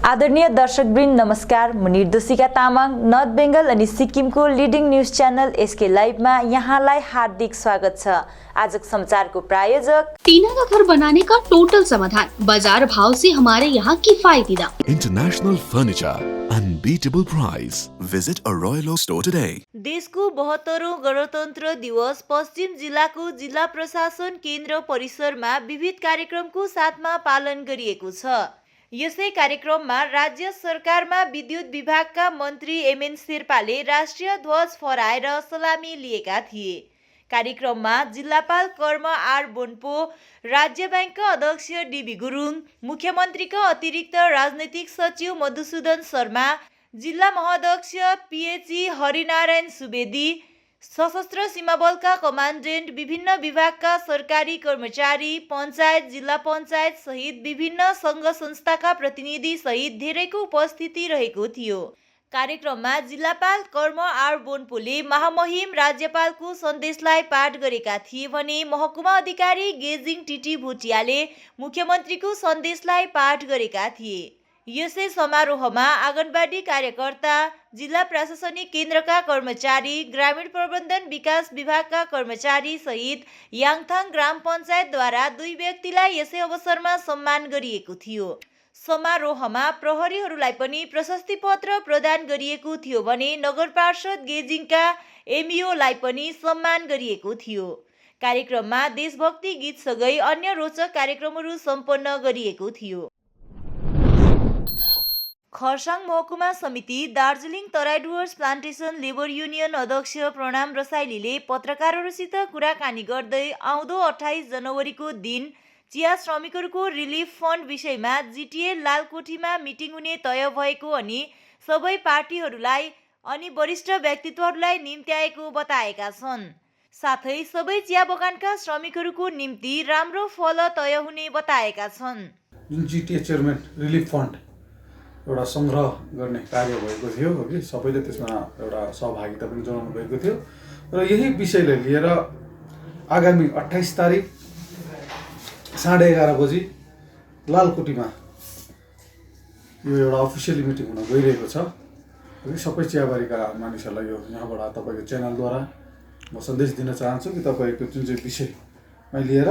आदरणीय दर्शकवृन्द नमस्कार। म निर्दोषिका तामाङ नर्थ बेंगल अनि सिक्किमको लिडिङ न्यूज च्यानल एसके लाइभमा यहाँलाई हार्दिक स्वागत छ। आजको समाचारको प्रायोजक टीना का घर बनाने का टोटल समाधान, बाजार भाव से हमारे यहाँ किफायती दाम। International furniture, unbeatable price. Visit a Royal Oak store today. देशको 72औं गणतन्त्र दिवस पश्चिम जिल्लाको जिल्ला प्रशासन केन्द्र परिसरमा विविध कार्यक्रमको साथमा पालन गरिएको छ। यसै कार्यक्रममा राज्य सरकारमा विद्युत विभागका मन्त्री एमएन शेर्पाले राष्ट्रिय ध्वज फहराएर सलामी लिएका थिए। कार्यक्रममा जिल्लापाल कर्म आर बोन्पो, राज्य ब्याङ्कका अध्यक्ष डीबी गुरुङ, मुख्यमन्त्रीका अतिरिक्त राजनैतिक सचिव मधुसूदन शर्मा, जिल्ला महाध्यक्ष पीएचई हरिनारायण सुवेदी, सशस्त्र सीमा बलका कमान्डेन्ट, विभिन्न विभागका सरकारी कर्मचारी, पञ्चायत, जिल्ला पञ्चायत सहित विभिन्न सङ्घ संस्थाका प्रतिनिधि सहित धेरैको उपस्थिति रहेको थियो। कार्यक्रममा जिल्लापाल कर्म आर बोन्पोले महामहिम राज्यपालको सन्देशलाई पाठ गरेका थिए भने महकुमा अधिकारी गेजिङ टिटी भुटियाले मुख्यमन्त्रीको सन्देशलाई पाठ गरेका थिए। यसै समारोहमा आँगनबाडी कार्यकर्ता, जिल्ला प्रशासनिक केन्द्रका कर्मचारी, ग्रामीण प्रबन्धन विकास विभागका कर्मचारी सहित याङथाङ ग्राम पञ्चायतद्वारा 2 व्यक्तिलाई यसै अवसरमा सम्मान गरिएको थियो। समारोहमा प्रहरीहरूलाई पनि प्रशस्ति पत्र प्रदान गरिएको थियो भने नगर पार्षद गेजिङका एमईओलाई पनि सम्मान गरिएको थियो। कार्यक्रममा देशभक्ति गीतसँगै अन्य रोचक कार्यक्रमहरू सम्पन्न गरिएको थियो। खरसाङ महकुमा समिति, Darjeeling Terai Dooars plantation labour union अध्यक्ष प्रणाम रसाइलीले पत्रकारहरूसित कुराकानी गर्दै आउँदो 28 जनवरीको दिन चिया श्रमिकहरूको रिलिफ फन्ड विषयमा जिटिए लालकोठीमा मिटिङ हुने तय भएको अनि सबै पार्टीहरूलाई अनि वरिष्ठ व्यक्तित्वहरूलाई निम्त्याएको बताएका छन्। साथै सबै चिया बगानका श्रमिकहरूको निम्ति राम्रो फल तय हुने बताएका छन्। जुन जिटिए चेयरम्यान रिलिफ फन्ड एउटा सङ्ग्रह गर्ने कार्य भएको थियो कि सबैले त्यसमा एउटा सहभागिता पनि जनाउनु भएको थियो र यही विषयलाई लिएर आगामी 28 तारिक 11:30 बजी लालकोठीमा यो एउटा अफिसियली मिटिङ हुन गइरहेको छ। सबै चियाबारीका मानिसहरूलाई यो यहाँबाट तपाईँको च्यानलद्वारा म सन्देश दिन चाहन्छु कि तपाईँको जुन चाहिँ विषयमा लिएर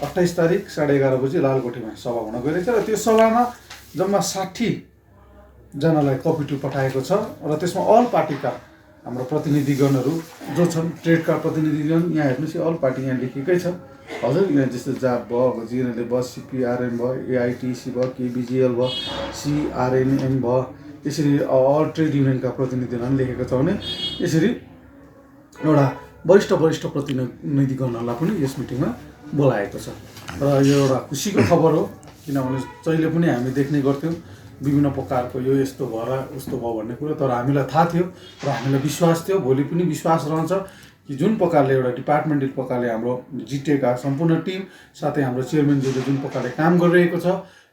28 तारिक 11:30 बजी लालकोठीमा सभा हुन गइरहेको छ र त्यो सभामा जम्मा 60 जनालाई कपी टु पठाएको छ र त्यसमा अल पार्टीका हाम्रो प्रतिनिधिगणहरू जो छन्, ट्रेडका प्रतिनिधिगण यहाँ हेर्नुहोस्, अल पार्टी यहाँ लेखेकै छ हजुर। यहाँ जस्तो जाप भयो, जिएनएलए भयो, सिपिआरएम भयो, एआइटिसी भयो, केबिजिएल भयो, सिआरएनएम भयो, यसरी अल ट्रेड युनियनका प्रतिनिधिगण लेखेको छ भने यसरी एउटा वरिष्ठ प्रतिनिधिगणहरूलाई पनि यस मिटिङमा बोलाएको छ र यो एउटा खुसीको खबर हो। किनभने जहिले पनि हामी देख्ने गर्थ्यौँ विभिन्न प्रकारको यो यस्तो भएर उस्तो भयो भन्ने कुरो, तर हामीलाई थाहा थियो र हामीलाई विश्वास थियो, भोलि पनि विश्वास रहन्छ कि जुन प्रकारले एउटा डिपार्टमेन्टल प्रकारले हाम्रो जिटिएका सम्पूर्ण टिम साथै हाम्रो चेयरम्यानज्यूले जुन प्रकारले काम गरिरहेको छ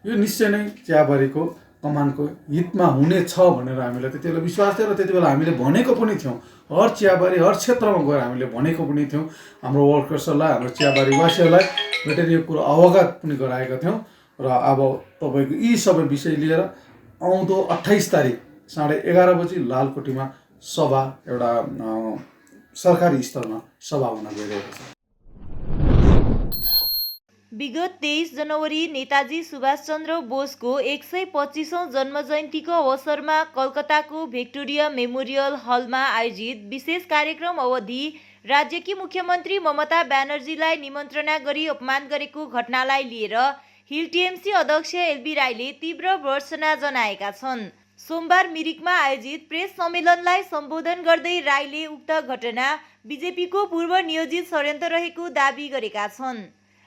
यो निश्चय नै चियाबारीको कमानको हितमा हुनेछ भनेर हामीलाई त्यति बेला विश्वास थियो र त्यति बेला हामीले भनेको पनि थियौँ। हर चियाबारी हर क्षेत्रमा गएर हामीले भनेको पनि थियौँ, हाम्रो वर्कर्सहरूलाई, हाम्रो चियाबारीवासीहरूलाई भेटेर यो कुरो अवगत पनि गराएका थियौँ र अब तपाईँको यी सबै विषय लिएर आउँदो 28 तारिक 11:30 बजी लालकोठीमा सभा एउटा सरकारी स्तरमा सभा हुन गइरहेको छ। विगत 23 जनवरी नेताजी सुभाष चन्द्र बोसको 125औं जन्म जयन्तीको अवसरमा कलकत्ताको भिक्टोरिया मेमोरियल हलमा आयोजित विशेष कार्यक्रम अवधि राज्यकी मुख्यमन्त्री ममता ब्यानर्जीलाई निमन्त्रणा गरी अपमान गरेको घटनालाई लिएर हिल टिएमसी अध्यक्ष एलबी राईले तीव्र भर्त्सना जनाएका छन्। सोमबार मिरिकमा आयोजित प्रेस सम्मेलनलाई सम्बोधन गर्दै राईले उक्त घटना बिजेपीको पूर्व नियोजित षड्यन्त्र रहेको दाबी गरेका छन्।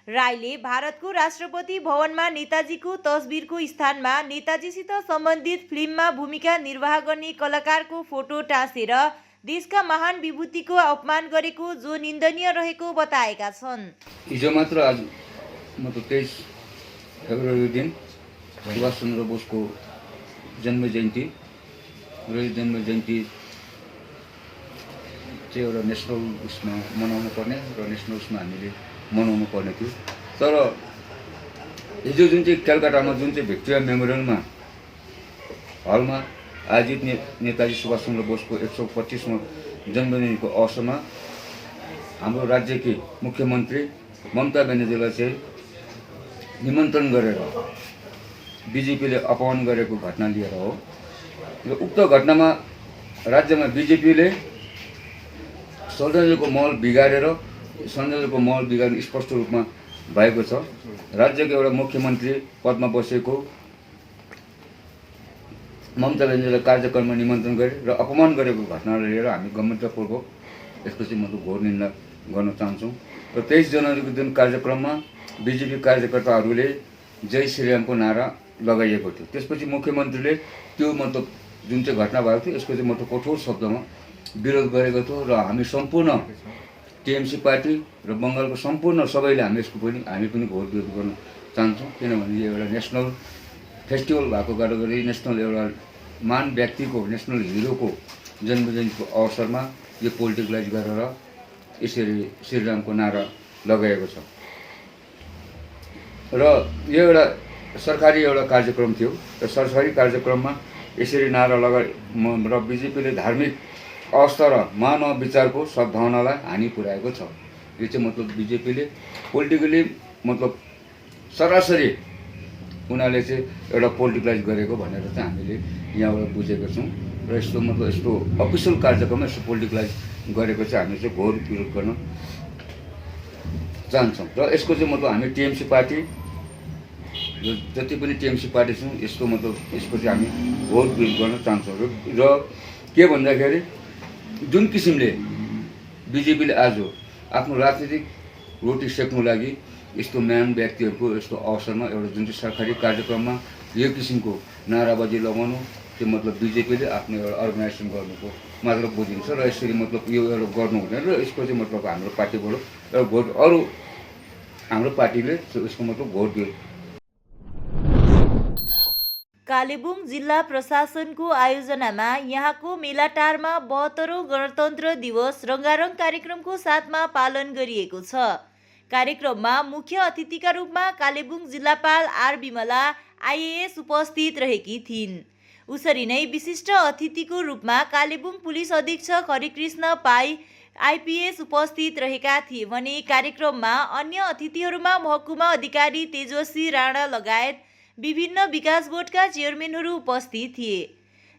राईले भारतको राष्ट्रपति भवनमा नेताजीको तस्बिरको स्थानमा नेताजीसित सम्बन्धित फिल्ममा भूमिका निर्वाह गर्ने कलाकारको फोटो टाँसेर देशका महान विभूतिको अपमान गरेको जो निन्दनीय रहेको बताएका छन्। हिजो मात्र आज मतलब 23 फेब्रुअरी दिन सुभाष चन्द्र बोसको जन्म जयन्ती र यो जन्म जयन्ती चाहिँ एउटा नेसनल उसमा मनाउनु पर्ने र नेसनल उसमा हामीले मनाउनु पर्ने थियो। तर हिजो जुन चाहिँ कलकत्तामा जुन चाहिँ भिक्टोरिया मेमोरियलमा हलमा आयोजित नेताजी सुभाष चन्द्र बोसको 125वां जन्मदिनको अवसरमा हाम्रो राज्यकी मुख्यमन्त्री ममता ब्यानर्जीलाई चाहिँ निमन्त्रण गरेर बिजेपीले अपमान गरेको घटना लिएर हो। र उक्त घटनामा राज्यमा बिजेपीले संसदको माहौल बिगार्ने स्पष्ट रूपमा भएको छ। राज्यको एउटा मुख्यमन्त्री पदमा बसेको ममता ब्यानर्जीलाई कार्यक्रममा निमन्त्रण गरे र अपमान गरेको घटनालाई लिएर हामी गम्भीरतापूर्वक यसको चाहिँ मतलब घोर निन्दा गर्न चाहन्छौँ। र 23 जनवरीको दिन कार्यक्रममा बिजेपी कार्यकर्ताहरूले जय श्रीरामको नारा लगाइएको थियो। त्यसपछि मुख्यमन्त्रीले त्यो मतलब जुन चाहिँ घटना भएको थियो यसको चाहिँ मतलब कठोर शब्दमा विरोध गरेको थियो र हामी सम्पूर्ण टिएमसी पार्टी र बङ्गालको सम्पूर्ण सबैले हामी पनि घोर विरोध गर्न चाहन्छौँ। किनभने यो एउटा नेसनल फेस्टिभल भएको कारणले नेसनल एउटा महान व्यक्तिको नेसनल हिरोको जन्मजयन्तीको अवसरमा यो पोलिटिकलाइज गरेर यसरी श्रीरामको नारा लगाएको छ। र यो एउटा सरकारी एउटा कार्यक्रम थियो र सरकारी कार्यक्रममा यसरी नारा र बिजेपीले धार्मिक अवस्था र मानव विचारको सद्भावनालाई हानि पुर्याएको छ। यो चाहिँ मतलब बिजेपीले पोलिटिकली मतलब सरासरी उनीहरूले चाहिँ एउटा पोलिटिकलाइज गरेको भनेर चाहिँ हामीले यहाँबाट बुझेको छौँ। र यस्तो मतलब यस्तो अफिसियल कार्यक्रममा यस्तो पोलिटिकलाइज गरेको चाहिँ हामी चाहिँ घोर विरोध गर्न चाहन्छौँ। र यसको चाहिँ मतलब हामी टिएमसी पार्टी जति पनि टिएमसी पार्टी छौँ यसको मतलब यसको चाहिँ हामी घोर विरोध गर्न चाहन्छौँ। र के भन्दाखेरि जुन किसिमले बिजेपीले आज आफ्नो राजनीतिक रोटी सेक्नु लागि यस्तो महान व्यक्तिहरूको यस्तो अवसरमा एउटा जुन चाहिँ सरकारी कार्यक्रममा यो किसिमको नाराबाजी लगाउनु त्यो मतलब बिजेपीले आफ्नो एउटा अर्गनाइजेसन गर्नुको मात्र बुझिन्छ। र यसरी मतलब यो एउटा गर्नु हुँदैन र यसको चाहिँ मतलब हाम्रो पार्टीबाट एउटा भोट अरू हाम्रो पार्टीले यसको मतलब भोट दियो। कालेबुङ जिल्ला प्रशासनको आयोजनामा यहाँको मेलाटारमा 72औं गणतन्त्र दिवस रङ्गारङ कार्यक्रमको साथमा पालन गरिएको छ। कार्यक्रममा मुख्य अतिथिका रूपमा कालेबुङ जिल्लापाल आर बिमला आइएएस उपस्थित रहेकी थिइन्। उसरी नै विशिष्ट अतिथिको रूपमा कालेबुङ पुलिस अधीक्षक हरिकृष्ण पाई आइपीएस उपस्थित रहेका थिए भने कार्यक्रममा अन्य अतिथिहरूमा महकुमा अधिकारी तेजस्वी राणा लगायत विभिन्न विकास बोर्डका चेयरम्यानहरू उपस्थित थिए।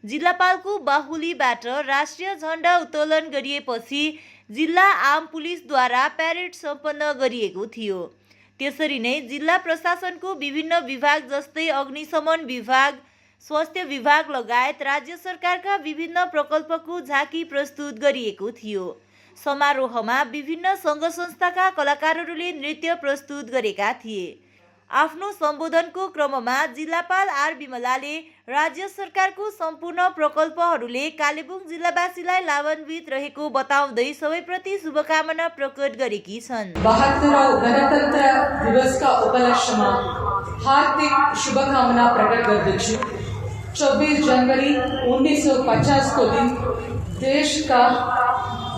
जिल्लापालको बाहुलीबाट राष्ट्रिय झण्डा उत्तोलन गरिएपछि जिल्ला आम पुलिसद्वारा प्यारेड सम्पन्न गरिएको थियो। त्यसरी नै जिल्ला प्रशासनको विभिन्न विभाग जस्तै अग्निशमन विभाग, स्वास्थ्य विभाग लगायत राज्य सरकारका विभिन्न प्रकल्पको झाँकी प्रस्तुत गरिएको थियो। समारोहमा विभिन्न सङ्घ संस्थाका कलाकारहरूले नृत्य प्रस्तुत गरेका थिए। आफ्नो सम्बोधनको क्रममा जिल्लापाल आर बिमलाले राज्य सरकारको सम्पूर्ण प्रकल्पहरूले कालेबुङ जिल्लावासीलाई लाभान्वित रहेको बताउँदै सबैप्रति शुभकामना प्रकट गरेकी छन्। 72औं गणतन्त्र दिवसका उपलक्ष्यमा हार्दिक शुभकामना प्रकट गर्दछु। 24 जनवरी 1950 को दिन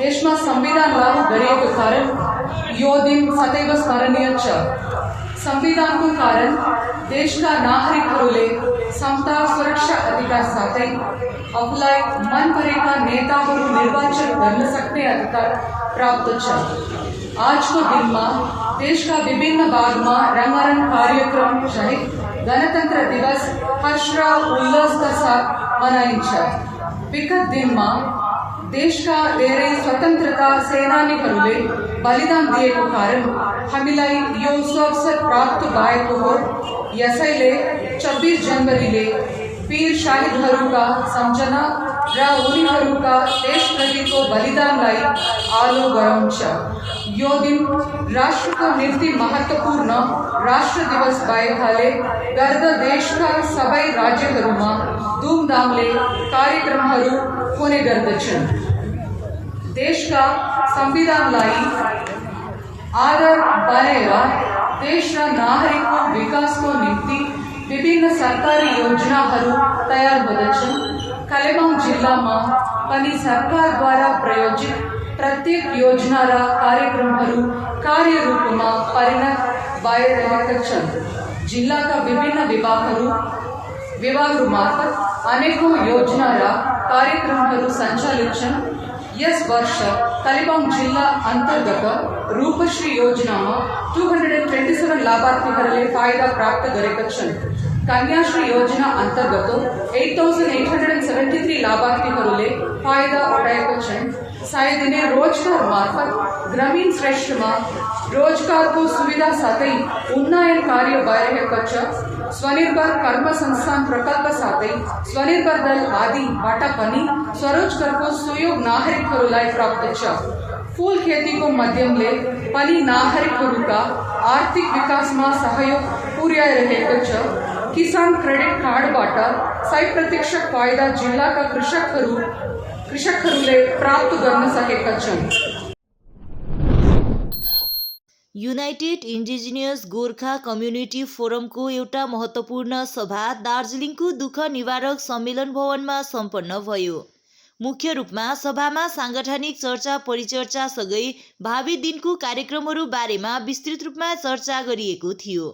देशमा संविधान लागू गरिएको कारण यो दिन सदैव स्मरणीय छ। संविधानको कारण देशका नागरिकहरूले समता सुरक्षा अधिकार साथै आफूलाई मन परेका नेताहरू निर्वाचन गर्न सक्ने अधिकार प्राप्त छ। आजको दिनमा देशका विभिन्न भागमा रङ्गारङ कार्यक्रम सहित गणतन्त्र दिवस हर्ष र उल्लासका साथ मनाइन्छ। विगत दिनमा देशका धेरै स्वतन्त्रता सेनानीहरूले बलिदान दिएको कारण हामीलाई यो अवसर प्राप्त भएको हो। यसैले 26 जनवरीले वीर शहीदहरूका सम्झना र उनीहरूका देशप्रतिको बलिदानलाई आलो गराउँछ। यो दिन राष्ट्रको निम्ति महत्त्वपूर्ण राष्ट्र दिवस भएकाले गर्दा देशका सबै राज्यहरूमा धुमधामले कार्यक्रमहरू हुने गर्दछन्। देशका संविधानलाई आधार बनाएर देश र नागरिकको विकासको निम्ति विभिन्न सरकारी योजनाहरू तयार हुँदछन्। कालेबुङ जिल्लामा पनि सरकारद्वारा प्रायोजित प्रत्येक योजना र कार्यक्रमहरू कार्यरूपमा परिणत भइरहेका छन्। जिल्लाका विभिन्न विभागहरू विभागहरू मार्फत अनेकौं योजना र कार्यक्रमहरू सञ्चालित छन्। यस वर्ष कालिम्पोङ जिल्ला अन्तर्गत रूपश्री योजनामा 227 लाभार्थीहरूले फाइदा प्राप्त गरेका छन्। कन्याश्री योजना अन्तर्गत 8873 लाभार्थीहरूले फाइदा उठाएका छन्। सायद नै रोजगार मार्फत ग्रामीण श्रेष्ठमा रोजगारको सुविधा साथै उन्नयन कार्य भइरहेको छ। स्वनिर्भर कर्म संस्थान प्रकल्प साथै स्वनिर्भर दल आदिबाट पनि स्वरोजगारको सहयोग नागरिकहरूलाई प्राप्त छ। फूल खेतीको माध्यमले पनि नागरिकहरूका आर्थिक विकासमा सहयोग पुर्याइरहेको छ। किसान क्रेडिट कार्डबाट 100% फाइदा जिल्लाका कृषकहरूले प्राप्त गर्न सकेका छन्। युनाइटेड इन्डिजिनियस गोर्खा कम्युनिटी फोरमको एउटा महत्त्वपूर्ण सभा दार्जिलिङको दुःख निवारक सम्मेलन भवनमा सम्पन्न भयो। मुख्य रूपमा सभामा सांगठनिक चर्चा परिचर्चा सँगै भावी दिनको कार्यक्रमहरू बारेमा विस्तृत रूपमा चर्चा गरिएको थियो।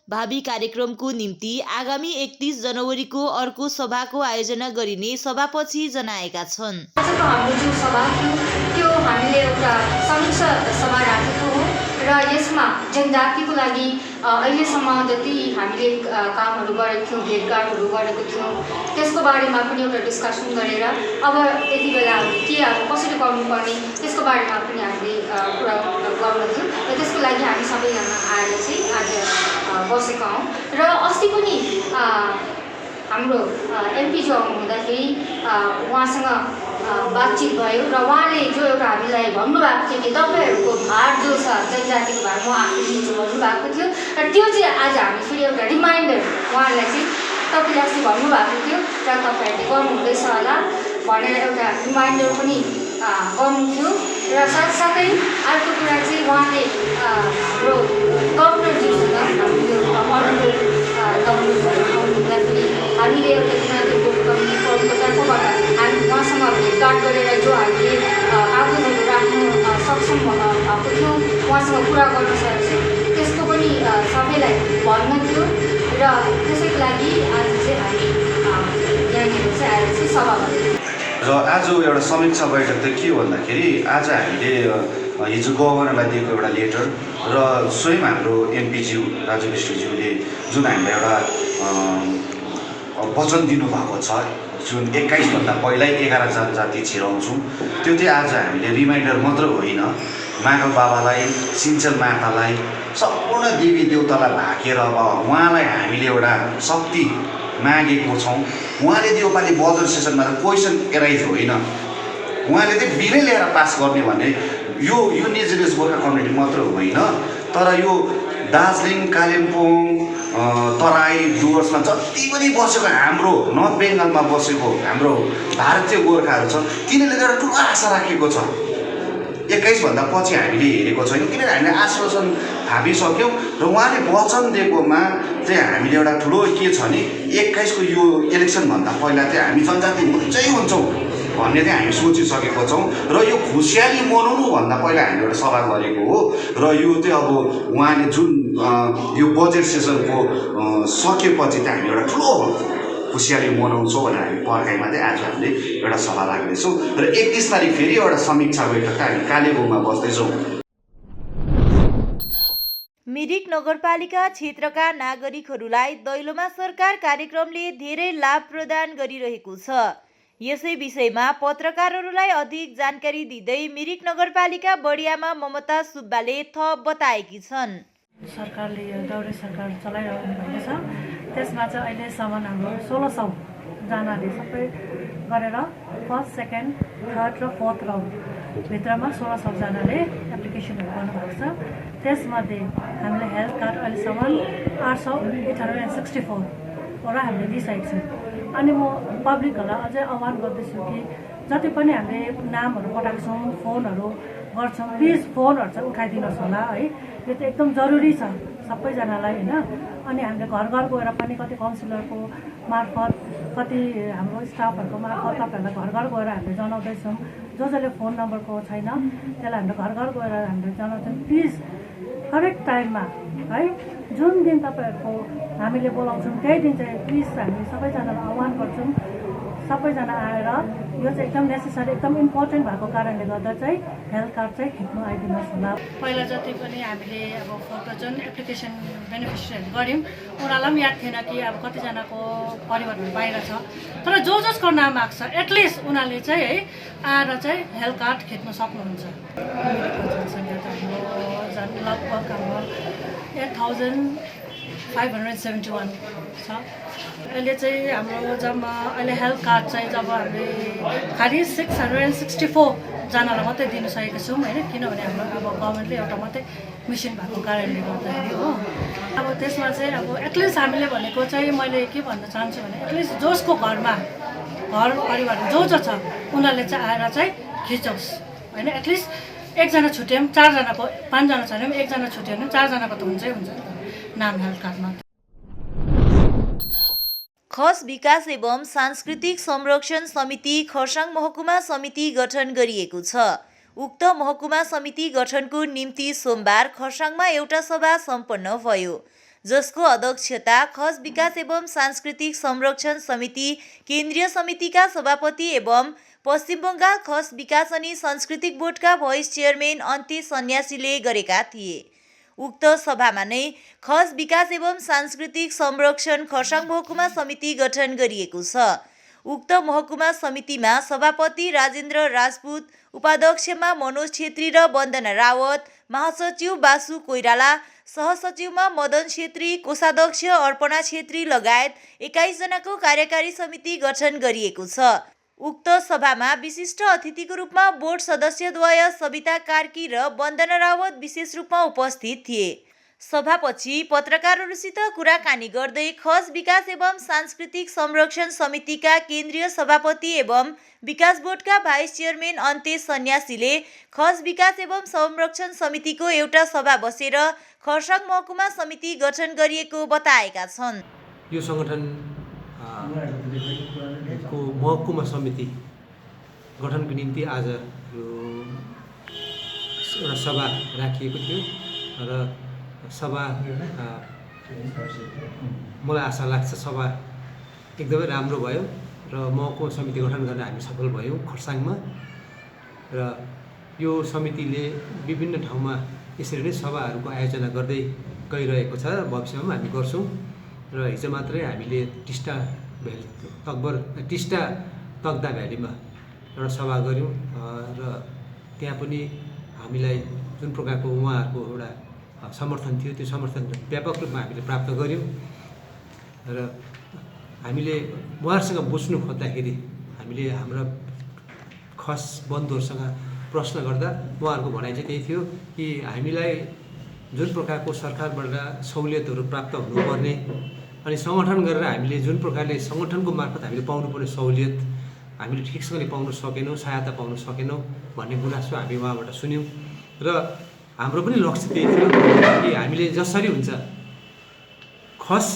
भावी कार्यक्रमको निम्ति आगामी 31 जनवरीको अर्को सभाको आयोजना गरिने सभापछि जनाएका छन्। हाम्रो जो सभा थियो त्यो हामीले एउटा समीक्षा सभा राखेको हो र यसमा जनजातिको लागि अहिलेसम्म जति हामीले कामहरू गरेको थियौँ, भेटघाटहरू गरेको थियौँ, त्यसको बारेमा पनि एउटा डिस्कसन गरेर अब यति बेला के कसरी गर्नुपर्ने त्यसको बारेमा पनि हामीले कुरा गर्न थियो र त्यसको लागि हामी सबैजना आएर चाहिँ आज बसेका हौँ। र अस्ति पनि हाम्रो एमपी जो आउनुहुँदाखेरि उहाँसँग बातचित भयो र उहाँले जो एउटा हामीलाई भन्नुभएको थियो कि तपाईँहरूको भार जो छ जनजातिको भार म आफै लिन्छु भन्नुभएको थियो र त्यो चाहिँ आज हामी फेरि एउटा रिमाइन्डर उहाँलाई चाहिँ तपाईँले अस्ति भन्नुभएको थियो र तपाईँहरूले गर्नुहुँदैछ होला भनेर एउटा रिमाइन्डर पनि गर्नु थियो। र साथसाथै अर्को कुरा चाहिँ उहाँले हाम्रो गभर्नरज्यूसँग हाम्रो गभर्नरले हामीले एउटा युनाइटेड गोर्खा कम्युनिटी फोरमको तर्फबाट हामी उहाँसँग भेटघाट गरेर जो हामीले आवेदनहरू राख्नु सक्षम भएको थियौँ, उहाँसँग कुरा गर्न सकेको छौँ, त्यसको पनि सबैलाई भन्न थियो। र त्यसैको लागि आज चाहिँ हामी यहाँनिर चाहिँ आएर चाहिँ सभा गरेको। र आज एउटा समीक्षा बैठक त के भन्दाखेरि आज हामीले हिजो गभर्नरलाई दिएको एउटा लेटर र स्वयं हाम्रो एमपीज्यू राजु विष्टज्यूले जुन हामीलाई एउटा वचन दिनुभएको छ, जुन 21 भन्दा पहिल्यै 11 जनजाति छिराउँछौँ, त्यो चाहिँ आज हामीले रिमाइन्डर मात्र होइन, महाकाल बाबालाई, सिन्चेल मातालाई, सम्पूर्ण देवी देवतालाई भाकेर अब उहाँलाई हामीले एउटा शक्ति मागेको छौँ। उहाँले त्यो पालि बजेट सेसनमा त क्वेसन एराइज होइन, उहाँले चाहिँ बिलै ल्याएर पास गर्ने भन्ने यो इन्डिजिनियस गोर्खा कम्युनिटी मात्र होइन, तर यो दार्जिलिङ, कालिम्पोङ, तराई, डुवर्समा जति पनि बसेको हाम्रो नर्थ बेङ्गलमा बसेको हाम्रो भारतीय गोर्खाहरू छ, तिनीहरूले एउटा ठुलो आशा राखेको छ। 21 भन्दा पछि हामीले हेरेको छैनौँ, किनभने हामीले आश्वासन थापिसक्यौँ र उहाँले वचन दिएकोमा चाहिँ हामीले एउटा ठुलो के छ भने 21 को यो इलेक्सनभन्दा पहिला चाहिँ हामी जनजाति हुन्छै हुन्छौँ भन्ने चाहिँ हामी सोचिसकेको छौँ र यो खुसियाली मनाउनु भन्दा पहिला हामीले एउटा सभा गरेको हो। र यो चाहिँ अब उहाँले जुन यो बजेट सेसनको सकेपछि चाहिँ हामी एउटा ठुलो खुसियाली मनाउँछौँ भनेर हामी पर्खाइमा चाहिँ आज हामीले एउटा सभा राख्दैछौँ र 31 तारिक फेरि एउटा समीक्षा बैठक हामी कालेबुङमा बस्दैछौँ। मिरिक नगरपालिका क्षेत्रका नागरिकहरूलाई दैलोमा सरकार कार्यक्रमले धेरै लाभ प्रदान गरिरहेको छ। यसै विषयमा पत्रकारहरूलाई अधिक जानकारी दिँदै मिरिक नगरपालिका बढियामा ममता सुब्बाले थप बताएकी छन्। सरकारले यो दौरे सरकार चलाइरहनु भएको छ, त्यसमा चाहिँ अहिलेसम्म हाम्रो 1600 जनाले सबै गरेर फर्स्ट, सेकेन्ड, थर्ड र फोर्थ राउन्ड भित्रमा 1600 जनाले एप्लिकेसनहरू गर्नुभएको छ। त्यसमध्ये हामीले हेल्थ कार्ड अहिलेसम्म 864 वटा हामीले दिइसकेको छौँ। अनि म पब्लिकहरूलाई अझै आह्वान गर्दैछु कि जति पनि हामीले नामहरू पठाएको छौँ, फोनहरू गर्छौँ, प्लिज फोनहरू चाहिँ उठाइदिनुहोस् होला है, यो त एकदम जरुरी छ सबैजनालाई होइन। अनि हामीले घर घर गएर पनि कति काउन्सिलरको मार्फत, कति हाम्रो स्टाफहरूको मार्फत तपाईँहरूलाई घर घर गएर हामीले जनाउँदैछौँ। जसले फोन नम्बरको छैन त्यसलाई हामीले घर घर गएर हामीले जनाउँछौँ। प्लिज करेक्ट टाइममा है, जुन दिन तपाईँहरूको हामीले बोलाउँछौँ। त्यही दिन चाहिँ प्लिज हामी सबैजनालाई आह्वान गर्छौँ, सबैजना आएर यो चाहिँ एकदम नेसेसरी, एकदम इम्पोर्टेन्ट भएको कारणले गर्दा चाहिँ हेल्थ कार्ड चाहिँ खिच्नु आइदिनुहोस् होला। पहिला जति पनि हामीले अब फोटो जुन एप्लिकेसन बेनिफिसियरीहरू गऱ्यौँ, उनीहरूलाई पनि याद थिएन कि अब कतिजनाको परिवारहरू बाहिर छ, तर जसको नाम आएको छ एटलिस्ट उनीहरूले चाहिँ है आएर चाहिँ हेल्थ कार्ड खिच्न सक्नुहुन्छ। लगभग हाम्रो 8,571 छ। अहिले चाहिँ हाम्रो जम्मा अहिले हेल्थ कार्ड चाहिँ जब हामीले खालि 664 जनालाई मात्रै दिनु सकेको छौँ होइन, किनभने हाम्रो अब गभर्मेन्टले एउटा मात्रै मिसन भएको कारणले गर्दाखेरि हो। अब त्यसमा चाहिँ अब एटलिस्ट हामीले भनेको चाहिँ मैले के भन्न चाहन्छु भने एटलिस्ट जसको घरमा घर परिवार जो छ उनीहरूले चाहिँ आएर चाहिँ खिचोस् होइन। एटलिस्ट एकजना छुट्यो पनि 4 जनाको, 5 जना छैन भने एकजना छुट्यो भने 4 जनाको त हुन्छै हुन्छ नाम हेल्थ कार्डमा। खस विकास एवं सांस्कृतिक संरक्षण समिति खरसाङ महकुमा समिति गठन गरिएको छ। उक्त महकुमा समिति गठनको निम्ति सोमबार खरसाङमा एउटा सभा सम्पन्न भयो, जसको अध्यक्षता खस विकास एवं सांस्कृतिक संरक्षण समिति केन्द्रीय समितिका सभापति एवं पश्चिम बङ्गाल खस विकास अनि सांस्कृतिक बोर्डका भाइस चेयरम्यान अन्ते सन्यासीले गरेका थिए। उक्त सभामा नै खस विकास एवं सांस्कृतिक संरक्षण खरसाङ महकुमा समिति गठन गरिएको छ। उक्त महकुमा समितिमा सभापति राजेन्द्र राजपूत, उपाध्यक्षमा मनोज छेत्री र वन्दना रावत, महासचिव बासु कोइराला, सहसचिवमा मदन छेत्री, कोषाध्यक्ष अर्पणा छेत्री लगायत 21 जनाको कार्यकारी समिति गठन गरिएको छ। उक्त सभामा विशिष्ट अतिथिको रूपमा बोर्ड सदस्यद्वय सविता कार्की र वन्दना रावत विशेष रूपमा उपस्थित थिए। सभापछि पत्रकारहरूसित कुराकानी गर्दै खस विकास एवं सांस्कृतिक संरक्षण समितिका केन्द्रीय सभापति एवं विकास बोर्डका भाइस चेयरम्यान अन्ते सन्यासीले खस विकास एवं संरक्षण समितिको एउटा सभा बसेर खरसाङ महकुमा समिति गठन गरिएको बताएका छन्। यो संगठन को महकुमा समिति गठनको निम्ति आज एउटा सभा राखिएको थियो र सभा मलाई आशा लाग्छ सभा एकदमै राम्रो भयो र महकुमा समिति गठन गर्न हामी सफल भयौँ खरसाङमा। र यो समितिले विभिन्न ठाउँमा यसरी नै सभाहरूको आयोजना गर्दै गइरहेको छ र भविष्यमा पनि हामी गर्छौँ। र हिजो मात्रै हामीले टिस्टा तकदा भ्यालीमा एउटा सभा गऱ्यौँ र त्यहाँ पनि हामीलाई जुन प्रकारको उहाँहरूको एउटा समर्थन थियो त्यो समर्थन व्यापक रूपमा हामीले प्राप्त गऱ्यौँ। र हामीले उहाँहरूसँग बुझ्नु खोज्दाखेरि हामीले हाम्रा खस बन्धुहरूसँग प्रश्न गर्दा उहाँहरूको भनाइ चाहिँ त्यही थियो कि हामीलाई जुन प्रकारको सरकारबाट सहुलियतहरू प्राप्त हुनुपर्ने अनि सङ्गठन गरेर हामीले जुन प्रकारले सङ्गठनको मार्फत हामीले पाउनुपर्ने सहुलियत हामीले ठिकसँगले पाउन सकेनौँ, सहायता पाउन सकेनौँ भन्ने गुनासो हामी उहाँबाट सुन्यौँ। र हाम्रो पनि लक्ष्य त्यही थियो कि हामीले जसरी हुन्छ खस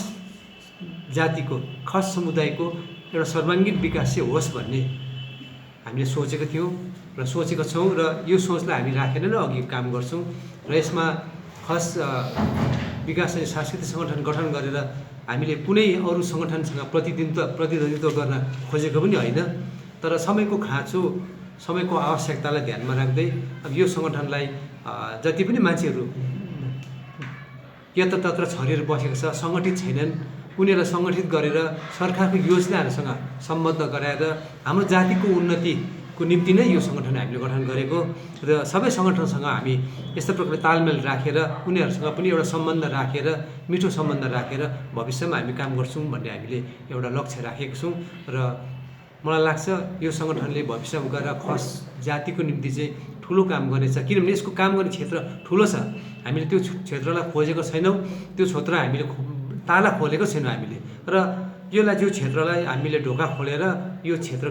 जातिको, खस समुदायको एउटा सर्वाङ्गीण विकास चाहिँ होस् भन्ने हामीले सोचेको थियौँ र सोचेको छौँ र यो सोचलाई हामी राखेर नै अघि काम गर्छौँ। र यसमा खस विकास अनि सांस्कृतिक सङ्गठन गठन गरेर हामीले कुनै अरू सङ्गठनसँग प्रतिनिधित्व गर्न खोजेको पनि होइन, तर समयको खाँचो, समयको आवश्यकतालाई ध्यानमा राख्दै अब यो सङ्गठनलाई जति पनि मान्छेहरू यत्रतत्र छरिएर बसेको छ, सङ्गठित छैनन्, उनीहरूलाई सङ्गठित गरेर सरकारको योजनाहरूसँग सम्बद्ध गराएर हाम्रो जातिको उन्नतिको निम्ति नै यो सङ्गठन हामीले गठन गरेको र सबै सङ्गठनसँग हामी यस्तो प्रकारले तालमेल राखेर उनीहरूसँग पनि एउटा सम्बन्ध राखेर, मिठो सम्बन्ध राखेर भविष्यमा हामी काम गर्छौँ भन्ने हामीले एउटा लक्ष्य राखेको छौँ। र मलाई लाग्छ यो सङ्गठनले भविष्यमा गएर खस जातिको निम्ति चाहिँ ठुलो काम गर्नेछ, किनभने यसको काम गर्ने क्षेत्र ठुलो छ। हामीले त्यो क्षेत्रलाई खोजेको छैनौँ, त्यो क्षेत्र हामीले ताला खोलेको छैनौँ हामीले, र योलाई जो क्षेत्रलाई हामीले ढोका खोलेर यो क्षेत्र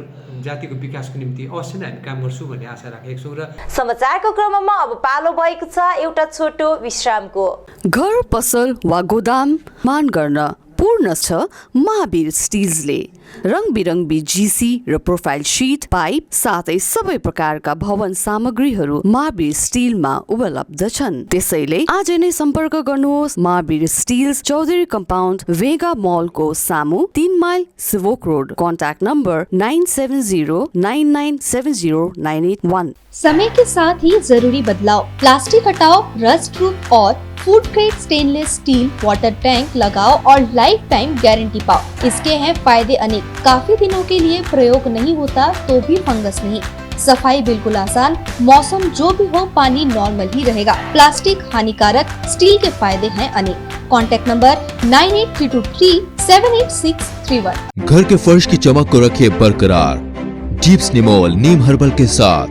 जातिको विकासको निम्ति अवश्य नै हामी काम गर्छौँ भन्ने आशा राखेको छौँ। र समाचारको क्रममा अब पालो भएको छ एउटा छोटो विश्रामको। घर, पसल वा गोदाम मान गर्न पूर्ण सम्पूर्ण छ महावीर स्टिल्सले। रङबिरङ्गी जीसी र प्रोफाइल शीट, पाइप साथै सबै प्रकारका भवन सामग्रीहरू महावीर स्टिलमा उपलब्ध छन्। त्यसैले आज नै सम्पर्क गर्नुहोस् महावीर स्टिल्स, चौधरी कम्पाउन्ड, भेगा मलको सामु, 3 mile Sevoke road. Contact number 9709970981। समय के साथ ही जरूरी बदलाव, प्लास्टिक हटाओ, रस्ट प्रूफ और food grade stainless still water tank लगाओ और लाइफ टाइम गारंटी पाओ। इसके हैं फायदे अनेक। काफी दिनों के लिए प्रयोग नहीं होता तो भी फंगस नहीं, सफाई बिल्कुल आसान, मौसम जो भी हो पानी नॉर्मल ही रहेगा। प्लास्टिक हानिकारक, स्टील के फायदे हैं अनेक। Contact number 9832378631। घर के फर्श की चमक को रखिए बरकरार जीप्स निमोल नीम हर्बल के साथ,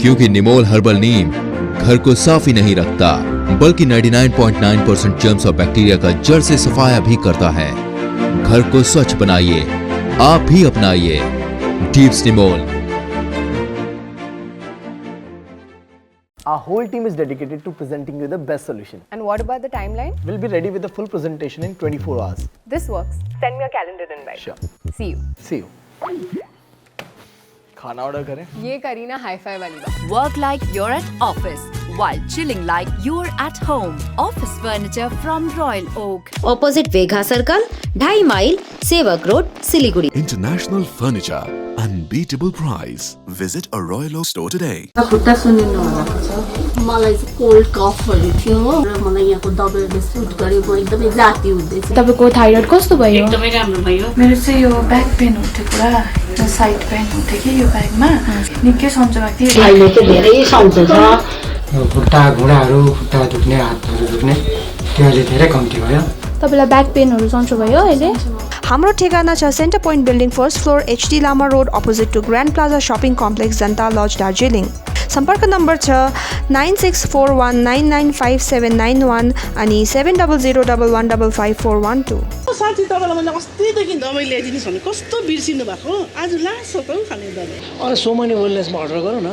क्योंकि निमोल हर्बल नीम घर को साफ ही नहीं रखता बल्कि 99.9% जर्म्स और बैक्टीरिया का जड़ से सफाया भी करता है। घर को स्वच्छ बनाइए, आप भी अपनाइए jeeps Nimol. Our whole team is dedicated to presenting you the best solution. And what about the timeline? We'll be ready with the full presentation in 24 hours. This works. Send me a calendar invite. Sure. See you. See you. खाना order करें? ये curry ना hi-fi वाली बात। Work like you're at office while chilling like you're at home. Office furniture from Royal Oak. Opposite Vega Circle, 2.5 mile, सेवक road, Siliguri. International furniture, unbeatable price. Visit a Royal Oak store today. खुट्टा सुनिनु भएको छ। मलाई चाहिँ cold कफहरू थियो र मलाई यहाँको दबाईले सुट गरे, म एकदमै जाती हुँदैछ। तपाईको थाइरोइड कस्तो भयो? एकदमै राम्रो भयो। मेरो चाहिँ यो ब्याक पेन हुन्थ्यो पुरा, साइड पेन हुन्थ्यो कि यो ब्याकमा, निकै सन्चो भएको थियो। अहिले चाहिँ धेरै सन्चो छ। खुट्टा घुँडाहरू, खुट्टा दुख्ने, हातहरू दुख्ने त्यो अहिले धेरै कम्ती भयो। तपाईलाई ब्याक पेनहरू सन्चो भयो अहिले? हाम्रो ठेगाना छ Centre Point building first floor HD Lama road opposite to Grand Plaza shopping complex Janata lodge Darjeeling. सम्पर्क नम्बर छ 9641995791 अनि 7001155412। साथी तपाईँलाई मैले अस्तिदेखि दबाई ल्याइदिनुहोस् भने कस्तो बिर्सिनु भएको, आज लास्ट छ त खाने दबाई। अरे सो मेनी वेलनेसमा अर्डर गरौँ न,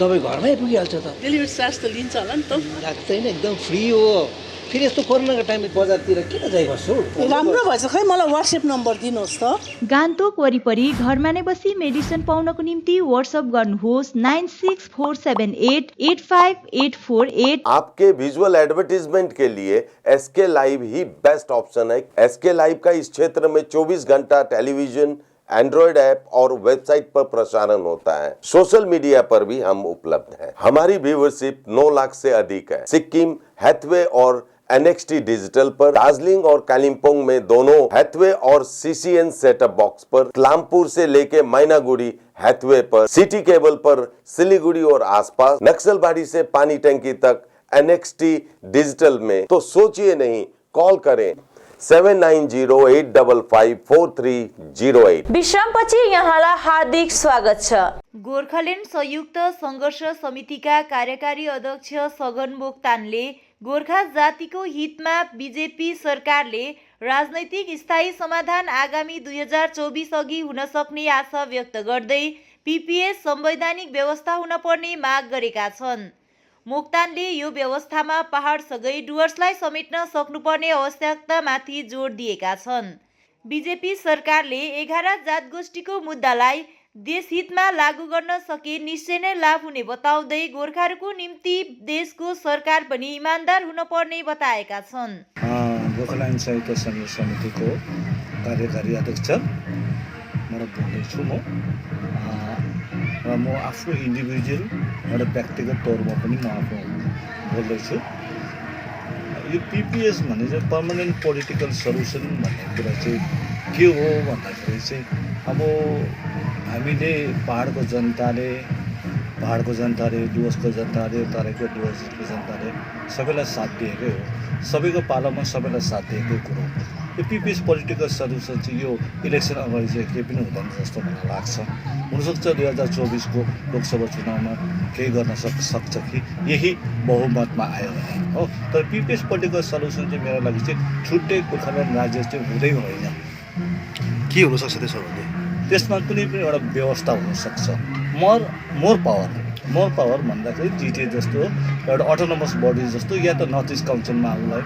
दबाई घरमै पुगिहाल्छ त। डेलिभरी चार्ज त लिन्छ होला नि त? लाग्दैन, एकदम फ्री हो। फेरि यस्तो कोरोनाको टाइममा बजारतिर किन जाइ बस्छु? राम्रो भएछ, खै मलाई WhatsApp नम्बर दिनुहोस् त। गान्तोक वरिपरि घरमा नै बसी मेडिसिन पाउनको निम्ति WhatsApp गर्नुहोस् 9647885848। आपके विजुअल एडवर्टीजमेंट के लिए SK लाइव ही बेस्ट ऑप्शन है। SK लाइव का इस क्षेत्र में 24 घंटा टेलीविजन, एंड्रॉइड ऐप और वेबसाइट पर प्रसारण होता है। सोशल मीडिया पर भी हम उपलब्ध हैं। हमारी व्यूवरशिप 9 लाख से अधिक है। सिक्किम, हैथवे और NXT डिजिटल पर, दार्जिलिंग और कालिम्पोंग में दोनों हैथवे और CCN सेटअप बॉक्स पर, क्लामपुर से लेके मैनागुड़ी हैथवे पर, सिटी केबल पर सिलीगुड़ी और आसपास, नक्सलबाड़ी से पानी टंकी तक NXT डिजिटल में। तो सोचिए नहीं, कॉल करें 7908554308। विश्रामपछि यहाँलाई हार्दिक स्वागत छ। गोर्खाल्यान्ड संयुक्त संघर्ष समितिका कार्यकारी अध्यक्ष सगन मोक्तानले गोर्खा जातिको हितमा बीजेपी सरकारले राजनैतिक स्थायी समाधान आगामी 2024 अघि हुन सक्ने आशा व्यक्त गर्दै PPS संवैधानिक व्यवस्था हुन पर्ने माग गरेका छन्। मोक्तानले यो व्यवस्थामा पहाडसँगै डुवर्सलाई समेट्न सक्नुपर्ने आवश्यकतामाथि जोड दिएका छन्। बीजेपी सरकारले 11 जातगोष्ठीको मुद्दालाई देशहितमा लागू गर्न सके निश्चय नै लाभ हुने बताउँदै गोर्खाहरूको निम्ति देशको सरकार पनि इमान्दार हुन पर्ने बताएका छन्। गोर्खाल्यान्ड संयुक्त संघर्ष समितिको कार्यकारी अध्यक्ष बोल्दैछु म र म आफ्नो इन्डिभिजुअल एउटा व्यक्तिगत तौरमा पनि म आफू बोल्दैछु। यो PPS भन्ने चाहिँ पर्मानेन्ट पोलिटिकल सल्युसन भन्ने कुरा चाहिँ के हो भन्दाखेरि चाहिँ अब हामीले पहाडको जनताले, डुवर्सको जनताले, तराईको डुवर्सको जनताले सबैलाई साथ दिएकै हो। सबैको पालामा सबैलाई साथ दिएकै कुरो। यो PPS पोलिटिकल सल्युसन चाहिँ यो इलेक्सन अगाडि चाहिँ केही पनि हुँदैन जस्तो मलाई लाग्छ। हुनसक्छ 2024 लोकसभा चुनावमा केही गर्न सक्छ कि यही बहुमतमा आयो भने हो। तर PPS पोलिटिकल सल्युसन चाहिँ मेरो लागि चाहिँ छुट्टै गोर्खाल्यान्ड राज्य चाहिँ हुँदै होइन। के हुनसक्छ त्यसो भने? त्यसमा कुनै पनि एउटा व्यवस्था हुनसक्छ। मोर पावर भन्दाखेरि GTA जस्तो एउटा अटोनोमस बडी जस्तो, या त नर्थ इस्ट काउन्सिलमा आउनलाई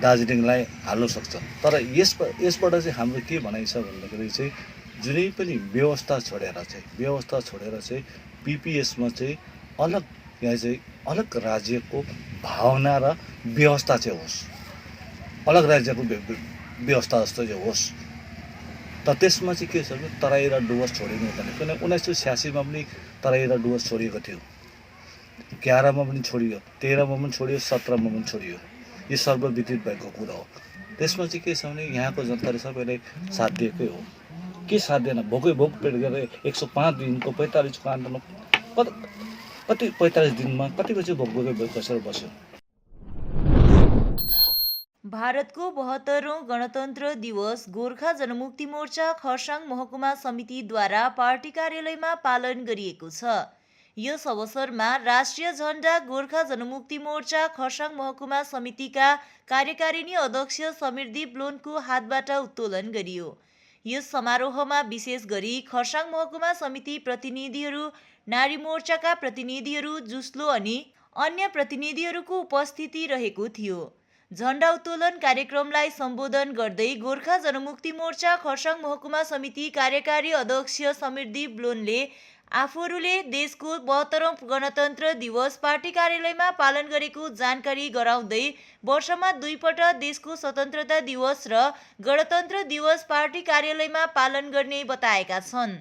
दार्जिलिङलाई हाल्न सक्छ। तर यसबाट चाहिँ हाम्रो के भनाइ छ भन्दाखेरि चाहिँ जुनै पनि व्यवस्था छोडेर चाहिँ पिपिएसमा चाहिँ अलग यहाँ चाहिँ अलग राज्यको भावना र व्यवस्था चाहिँ होस्, अलग राज्यको व्यवस्था जस्तो चाहिँ होस्। त त्यसमा चाहिँ के छ भने तराई र डुवर्स छोडिनु पर्ने, किनभने 1986 पनि तराई र डुवर्स छोडिएको थियो, 11 पनि छोडियो, 13 पनि छोडियो, 17 पनि छोडियो। यो सर्वविदित भएको कुरा हो। त्यसमा चाहिँ के छ भने यहाँको जनताले सबैले साथ दिएकै हो। के साथ दिएन, भोकै भोक पेट गरेर 105 दिनको 45को आन्दोलन कति 45 दिनमा कतिको चाहिँ भोक बसेर बस्यो। भारतको 72औं गणतन्त्र दिवस गोर्खा जनमुक्ति मोर्चा खरसाङ महकुमा समितिद्वारा पार्टी कार्यालयमा पालन गरिएको छ। यस अवसरमा राष्ट्रिय झण्डा गोर्खा जनमुक्ति मोर्चा खरसाङ महकुमा समितिका कार्यकारिणी अध्यक्ष समीरदीप लोनको हातबाट उत्तोलन गरियो। यस समारोहमा विशेष गरी खरसाङ महकुमा समिति प्रतिनिधिहरू, नारी मोर्चाका प्रतिनिधिहरू, जुस्लो अनि अन्य प्रतिनिधिहरूको उपस्थिति रहेको थियो। झण्डा उत्तोलन कार्यक्रमलाई सम्बोधन गर्दै गोर्खा जनमुक्ति मोर्चा खरसाङ महकुमा समिति कार्यकारी अध्यक्ष समीरदीप लोनले आफूहरूले देशको 72औं गणतन्त्र दिवस पार्टी कार्यालयमा पालन गरेको जानकारी गराउँदै वर्षमा 2 पटक देशको स्वतन्त्रता दिवस र गणतन्त्र दिवस पार्टी कार्यालयमा पालन गर्ने बताएका छन्।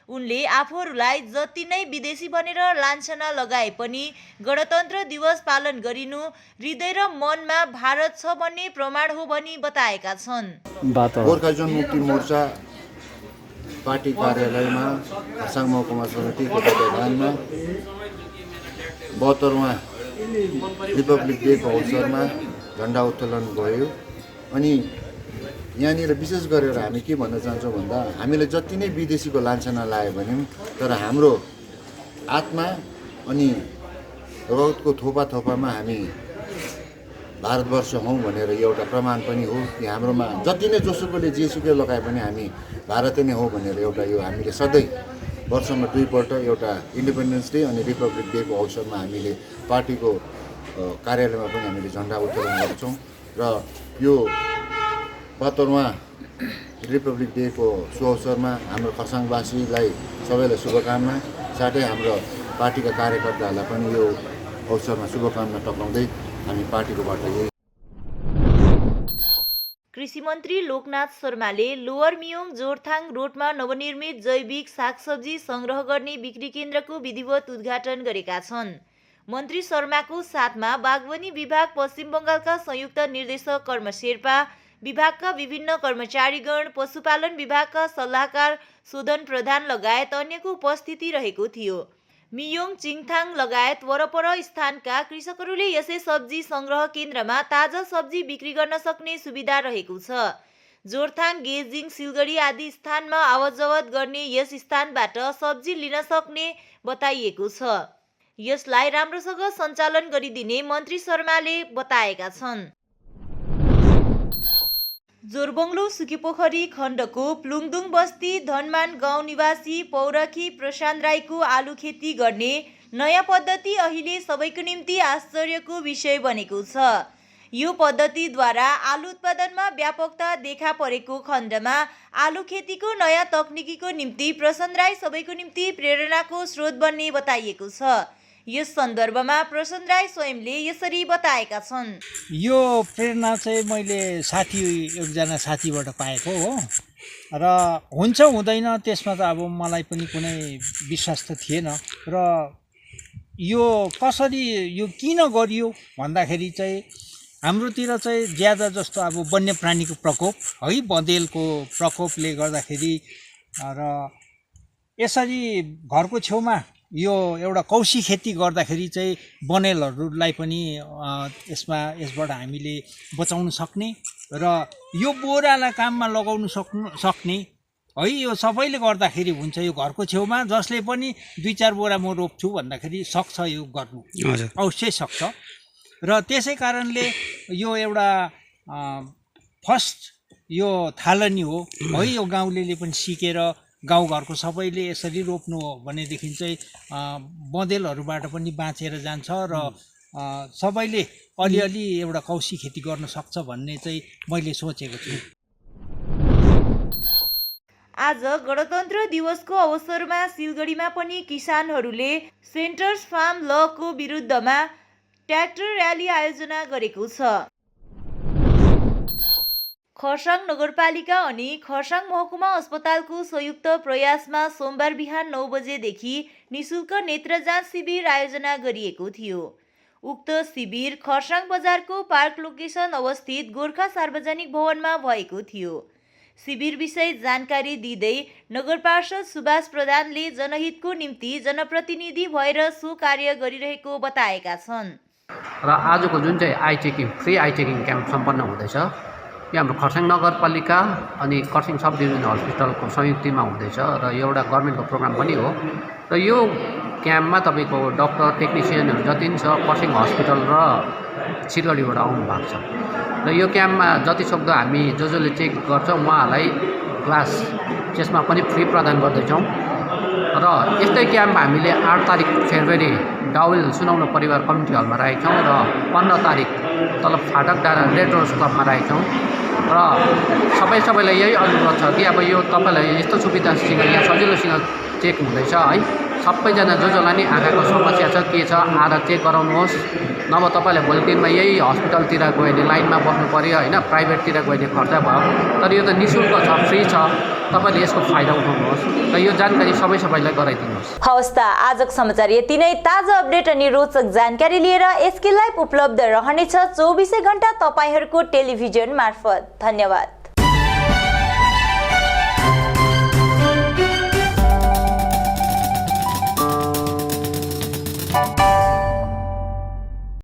उनले आफूहरूलाई जति नै विदेशी भनेर लान्छना लगाए पनि गणतन्त्र दिवस पालन गरिनु हृदय र मनमा भारत छ भन्ने प्रमाण हो भनी बताएका छन्। गोर्खा जनमुक्ति मोर्चा पार्टी कार्यालयमा खरसाङ महकुमा समितिको तत्वावधानमा 72वां रिपब्लिक डेको अवसरमा झण्डा उत्तोलन भयो। अनि यहाँनिर विशेष गरेर हामी के भन्न चाहन्छौँ भन्दा हामीले जति नै विदेशीको लान्छना लायो भने तर हाम्रो आत्मा अनि रगतको थोपामा हामी भारतवर्ष हौँ भनेर एउटा प्रमाण पनि हो कि हाम्रोमा जति नै जोसुकैले जेसुकै लगाए पनि हामी भारत नै हो भनेर एउटा यो हामीले सधैँ वर्षमा 2 पल्ट एउटा इन्डिपेन्डेन्स डे अनि रिपब्लिक डेको अवसरमा हामीले पार्टीको कार्यालयमा पनि हामीले झण्डा उत्तोलन गर्छौँ। र यो 72वां रिपब्लिक डेको सुअवसरमा हाम्रो खरसाङवासीलाई सबैलाई शुभकामना, साथै हाम्रो पार्टीका कार्यकर्ताहरूलाई पनि यो अवसरमा शुभकामना टक्राउँदै हामी पार्टीकोबाट यही। कृषि मन्त्री लोकनाथ शर्माले लोवर मियोङ जोरथाङ रोडमा नवनिर्मित जैविक सागसब्जी संग्रह गर्ने बिक्री केन्द्रको विधिवत उद्घाटन गरेका छन्। मन्त्री शर्माको साथमा बागवानी विभाग पश्चिम बङ्गालका संयुक्त निर्देशक कर्म शेर्पा, विभागका विभिन्न कर्मचारीगण, पशुपालन विभागका सल्लाहकार शोधन प्रधान लगायत अन्यको उपस्थिति रहेको थियो। मियोङ, चिङथाङ लगायत वरपर स्थानका कृषकहरूले यसै सब्जी संग्रह केन्द्रमा ताजा सब्जी बिक्री गर्न सक्ने सुविधा रहेको छ। जोरथाङ, गेजिङ, सिलगढी आदि स्थानमा आवतजावत गर्ने यस स्थानबाट सब्जी लिन सक्ने बताइएको छ। यसलाई राम्रोसँग सञ्चालन गरिदिने मन्त्री शर्माले बताएका छन्। जोरबङ्लो सुकेपोखरी खण्डको प्लुङदुङ बस्ती धनमान गाउँ निवासी पौरखी प्रशान्त राईको आलु खेती गर्ने नयाँ पद्धति अहिले सबैको निम्ति आश्चर्यको विषय बनेको छ। यो पद्धतिद्वारा आलु उत्पादनमा व्यापकता देखा परेको खण्डमा आलु खेतीको नयाँ तकनिकीको निम्ति प्रशान्त राई सबैको निम्ति प्रेरणाको स्रोत बन्ने बताइएको छ। यस सन्दर्भमा प्रशान्त राई स्वयंले यसरी बताएका छन्। यो प्रेरणा चाहिँ मैले एकजना साथीबाट पाएको हो र हुन्छ हुँदैन त्यसमा त अब मलाई पनि कुनै विश्वास त थिएन। र यो कसरी यो किन गरियो भन्दाखेरि चाहिँ हाम्रोतिर चाहिँ ज्यादा जस्तो अब वन्यप्राणीको प्रकोप है, बँदेलको प्रकोपले गर्दाखेरि र यसरी घरको छेउमा यो एउटा कौशी खेती गर्दाखेरि चाहिँ बनेलहरूलाई पनि यसबाट हामीले बचाउन सक्ने र यो बोरालाई काममा लगाउन सक्ने है, यो सबैले गर्दाखेरि हुन्छ। यो घरको छेउमा जसले पनि 2-4 बोरा म रोप्छु भन्दाखेरि सक्छ यो गर्नु, अवश्य सक्छ। र त्यसै कारणले यो एउटा फर्स्ट यो थालनी हो है, यो गाउँलेले पनि सिकेर गाउँघरको सबैले यसरी रोप्नु हो भनेदेखि चाहिँ बँदेलहरूबाट पनि बाँचेर जान्छ र सबैले अलिअलि एउटा कौशी खेती गर्न सक्छ भन्ने चाहिँ मैले सोचेको छु। आज गणतन्त्र दिवसको अवसरमा सिलगढीमा पनि किसानहरूले सेन्टर्स फार्म लको विरुद्धमा ट्र्याक्टर र्याली आयोजना गरेको छ। खरसाङ नगरपालिका अनि खरसाङ महकुमा अस्पतालको संयुक्त प्रयासमा सोमबार बिहान 9 बजेदेखि निशुल्क नेत्र जाँच शिविर आयोजना गरिएको थियो। उक्त शिविर खरसाङ बजारको पार्क लोकेसन अवस्थित गोर्खा सार्वजनिक भवनमा भएको थियो। शिविर विषय जानकारी दिँदै नगर पार्षद सुभाष प्रधानले जनहितको निम्ति जनप्रतिनिधि भएर सो कार्य गरिरहेको बताएका छन्। र आजको जुन चाहिँ I checking free I checking camp सम्पन्न हुँदैछ यो हाम्रो खरसाङ नगरपालिका अनि खरसाङ सब डिभिजनल हस्पिटलको संयुक्तिमा हुँदैछ र यो एउटा गभर्मेन्टको प्रोग्राम पनि हो। र यो क्याम्पमा तपाईँको डक्टर टेक्निसियनहरू जति पनि छ खरसाङ हस्पिटल र सिलगढीबाट आउनु भएको छ। र यो क्याम्पमा जतिसक्दो हामी जसले चेक गर्छ उहाँहरूलाई ग्लास चस्मा पनि फ्री प्रदान गर्दैछौँ। र यस्तै क्याम्प हामीले 8 तारिक फेब्रुअरी डाउल सुनाउनु परिवार कम्युनिटी हलमा राखेका छौँ र 15 तारिक तल फाटक डाँडा रेड रोज क्लबमा राखेका छौँ। र सबैलाई यही अनुरोध छ कि अब यो तपाईँलाई यस्तो सुविधासँग यहाँ सजिलोसँग चेक हुँदैछ है, सबैजना जसलाई नि आँखाको समस्या छ के छ आएर चेक गराउनुहोस्। नभए तपाईँले भोलि दिनमा यही हस्पिटलतिर गयो भने लाइनमा बस्नु पऱ्यो होइन, प्राइभेटतिर गयो भने खर्च भयो। तर यो त निःशुल्क छ, फ्री छ, तपाईँले यसको फाइदा उठाउनुहोस् र यो जानकारी सबैलाई गराइदिनुहोस्। हवस् त आजको समाचार यति नै। ताजा अपडेट अनि रोचक जानकारी लिएर एसके लाइभ उपलब्ध रहनेछ 24 घण्टा तपाईँहरूको टेलिभिजन मार्फत। धन्यवाद।